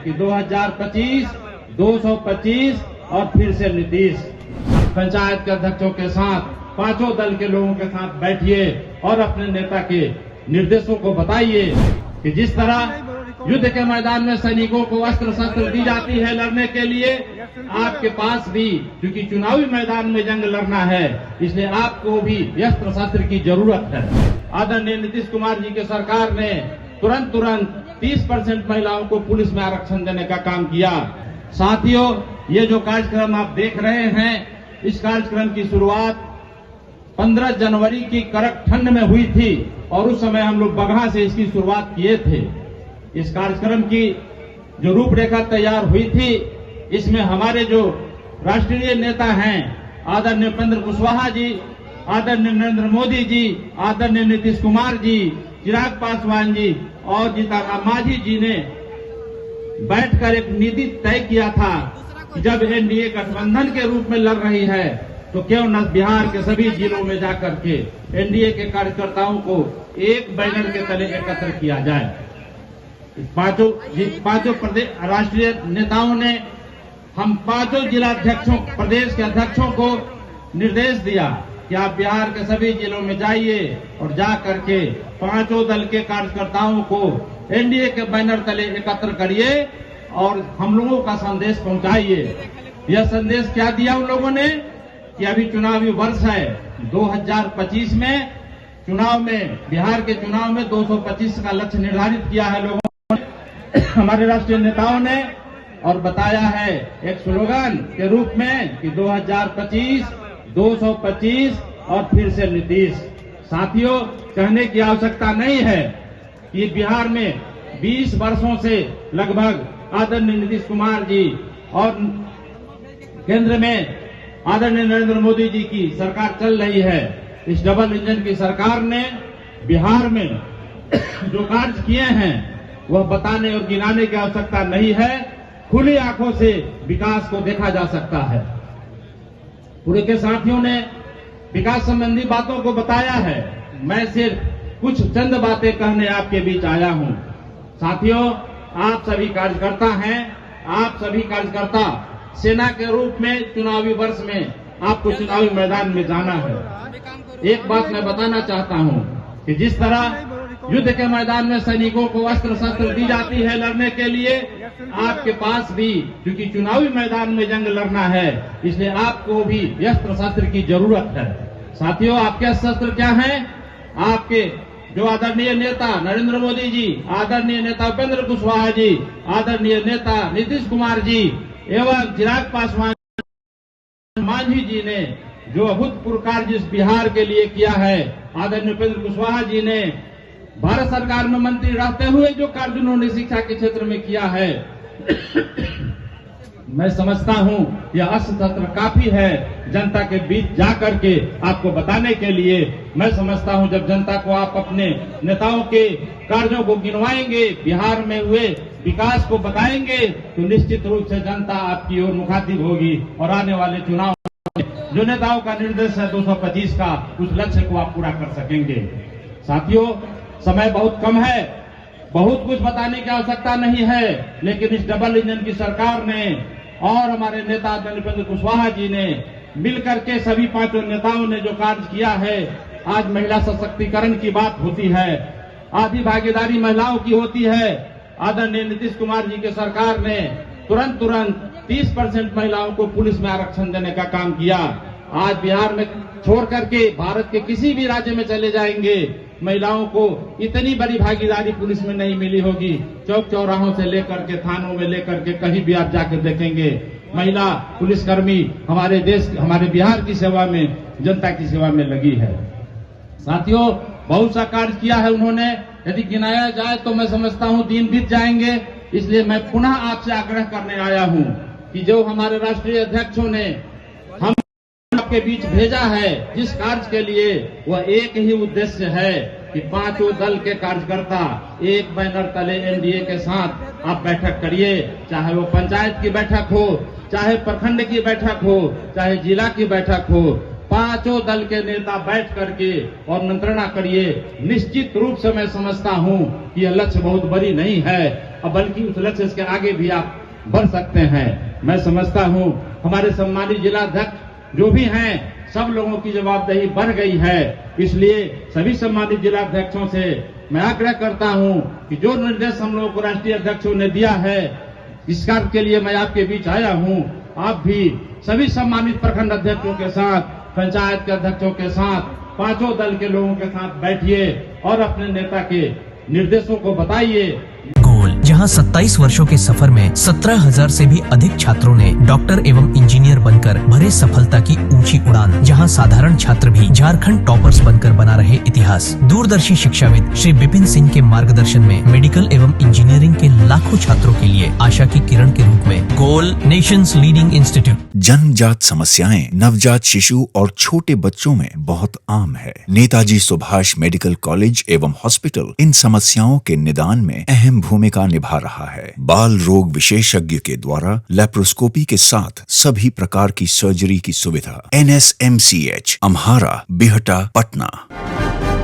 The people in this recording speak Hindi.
कि 2025, 225 और फिर से नीतीश। पंचायत के अध्यक्षों के साथ, पांचों दल के लोगों के साथ बैठिए और अपने नेता के निर्देशों को बताइए कि जिस तरह युद्ध के मैदान में सैनिकों को अस्त्र शस्त्र दी जाती है लड़ने के लिए, आपके पास भी, क्योंकि चुनावी मैदान में जंग लड़ना है, इसलिए आपको भी अस्त्र शस्त्र की जरूरत है। आदरणीय नीतीश कुमार जी की सरकार ने तुरंत 30% महिलाओं को पुलिस में आरक्षण देने का काम किया। साथियों, ये जो कार्यक्रम आप देख रहे हैं, इस कार्यक्रम की शुरुआत 15 जनवरी की कड़क ठंड में हुई थी और उस समय हम लोग बगहा से इसकी शुरुआत किए थे। इस कार्यक्रम की जो रूपरेखा तैयार हुई थी, इसमें हमारे जो राष्ट्रीय नेता हैं, आदरणीय उपेंद्र कुशवाहा जी, आदरणीय नरेंद्र मोदी जी, आदरणीय नीतीश कुमार जी, चिराग पासवान जी और जीतन राम मांझी जी ने बैठकर एक नीति तय किया था कि जब एनडीए गठबंधन के रूप में लड़ रही है तो क्यों न बिहार के सभी जिलों में जाकर के एनडीए के कार्यकर्ताओं को एक बैनर के तले एकत्र किया जाए। पांचों प्रदेश राष्ट्रीय नेताओं ने हम पांचों जिला अध्यक्षों, प्रदेश के अध्यक्षों को निर्देश दिया कि आप बिहार के सभी जिलों में जाइए और जा करके पांचों दल के कार्यकर्ताओं को एनडीए के बैनर तले एकत्र करिए और हम लोगों का संदेश पहुंचाइए। यह संदेश क्या दिया उन लोगों ने कि अभी चुनावी वर्ष है, 2025 में चुनाव में, बिहार के चुनाव में 225 का लक्ष्य निर्धारित किया है लोगों ने, हमारे राष्ट्रीय नेताओं ने, और बताया है एक स्लोगन के रूप में कि 2025, 225 और फिर से नीतीश। साथियों, कहने की आवश्यकता नहीं है कि बिहार में 20 वर्षों से लगभग आदरणीय नीतीश कुमार जी और केंद्र में आदरणीय नरेंद्र मोदी जी की सरकार चल रही है। इस डबल इंजन की सरकार ने बिहार में जो कार्य किए हैं वह बताने और गिनाने की आवश्यकता नहीं है, खुली आंखों से विकास को देखा जा सकता है। पूरे के साथियों ने विकास संबंधी बातों को बताया है, मैं सिर्फ कुछ चंद बातें कहने आपके बीच आया हूं। साथियों, आप सभी कार्यकर्ता हैं, आप सभी कार्यकर्ता सेना के रूप में चुनावी वर्ष में आपको चुनावी मैदान में जाना है। एक बात मैं बताना चाहता हूं कि जिस तरह युद्ध के मैदान में सैनिकों को अस्त्र शस्त्र दी जाती है लड़ने के लिए, आपके पास भी, क्योंकि चुनावी मैदान में जंग लड़ना है, इसलिए आपको भी अस्त्र शस्त्र की जरूरत है। साथियों, आपके अस्त्र शस्त्र क्या हैं? आपके जो आदरणीय नेता नरेंद्र मोदी जी, आदरणीय नेता उपेंद्र कुशवाहा जी, आदरणीय नेता नीतीश कुमार जी एवं चिराग पासवान मांझी जी ने जो अभूतपूर्व कार्य जिस बिहार के लिए किया है, आदरणीय उपेंद्र कुशवाहा जी ने भारत सरकार में मंत्री रहते हुए जो कार्य उन्होंने शिक्षा के क्षेत्र में किया है, मैं समझता हूं यह अस्त्र शस्त्र काफी है जनता के बीच जाकर के आपको बताने के लिए। मैं समझता हूं जब जनता को आप अपने नेताओं के कार्यों को गिनवाएंगे, बिहार में हुए विकास को बताएंगे, तो निश्चित रूप से जनता आपकी ओर मुखातिब होगी और आने वाले चुनाव जो नेताओं का निर्देश है 225 का, उस लक्ष्य को आप पूरा कर सकेंगे। साथियों, समय बहुत कम है, बहुत कुछ बताने की आवश्यकता नहीं है, लेकिन इस डबल इंजन की सरकार ने और हमारे नेता उपेंद्र कुशवाहा जी ने मिलकर के सभी पांचों नेताओं ने जो कार्य किया है, आज महिला सशक्तिकरण की बात होती है, आधी भागीदारी महिलाओं की होती है। आदरणीय नीतीश कुमार जी की सरकार ने तुरंत 30% महिलाओं को पुलिस में आरक्षण देने का काम किया। आज बिहार में छोड़ करके भारत के किसी भी राज्य में चले जाएंगे, महिलाओं को इतनी बड़ी भागीदारी पुलिस में नहीं मिली होगी। चौक चौराहों से लेकर के थानों में लेकर के कहीं भी आप जाकर देखेंगे, महिला पुलिसकर्मी हमारे देश, हमारे बिहार की सेवा में, जनता की सेवा में लगी है। साथियों, बहुत सा कार्य किया है उन्होंने, यदि गिनाया जाए तो मैं समझता हूं दिन बीत जाएंगे। इसलिए मैं पुनः आपसे आग्रह करने आया हूं कि जो हमारे राष्ट्रीय अध्यक्षों ने हम आपके बीच भेजा है जिस कार्य के लिए, वह एक ही उद्देश्य है कि पांचों दल के कार्यकर्ता एक बैनर तले एनडीए के साथ आप बैठक करिए, चाहे वो पंचायत की बैठक हो, चाहे प्रखंड की बैठक हो, चाहे जिला की बैठक हो, पांचों दल के नेता बैठ करके और मंत्रणा करिए। निश्चित रूप से मैं समझता हूं कि यह लक्ष्य बहुत बड़ी नहीं है, और बल्कि उस लक्ष्य के आगे भी आप बढ़ सकते हैं। मैं समझता हूं हमारे सम्मानित जिलाध्यक्ष जो भी हैं, सब लोगों की जवाबदेही बढ़ गई है। इसलिए सभी सम्मानित जिलाध्यक्षों से मैं आग्रह करता हूं कि जो निर्देश हम लोगों को राष्ट्रीय अध्यक्षों ने दिया है, इस कार्य के लिए मैं आपके बीच आया हूं। आप भी सभी सम्मानित प्रखंड अध्यक्षों के साथ, पंचायत के अध्यक्षों के साथ, पांचों दल के लोगों के साथ बैठिए और अपने नेता के निर्देशों को बताइए। गोल, जहां 27 वर्षों के सफर में 17,000 से भी अधिक छात्रों ने डॉक्टर एवं इंजीनियर बनकर भरे सफलता की ऊंची उड़ान, जहां साधारण छात्र भी झारखंड टॉपर्स बनकर बना रहे इतिहास। दूरदर्शी शिक्षाविद श्री विपिन सिंह के मार्गदर्शन में मेडिकल एवं इंजीनियरिंग के लाखों छात्रों के लिए आशा की किरण के रूप में गोल, नेशंस लीडिंग इंस्टीट्यूट। जन्मजात समस्याएं नवजात शिशु और छोटे बच्चों में बहुत आम है। नेताजी सुभाष मेडिकल कॉलेज एवं हॉस्पिटल इन समस्याओं के निदान में अहम भूमिका निभा रहा है। बाल रोग विशेषज्ञ के द्वारा लेप्रोस्कोपी के साथ सभी प्रकार की सर्जरी की सुविधा। NSMCH, अम्हारा, बिहटा, पटना।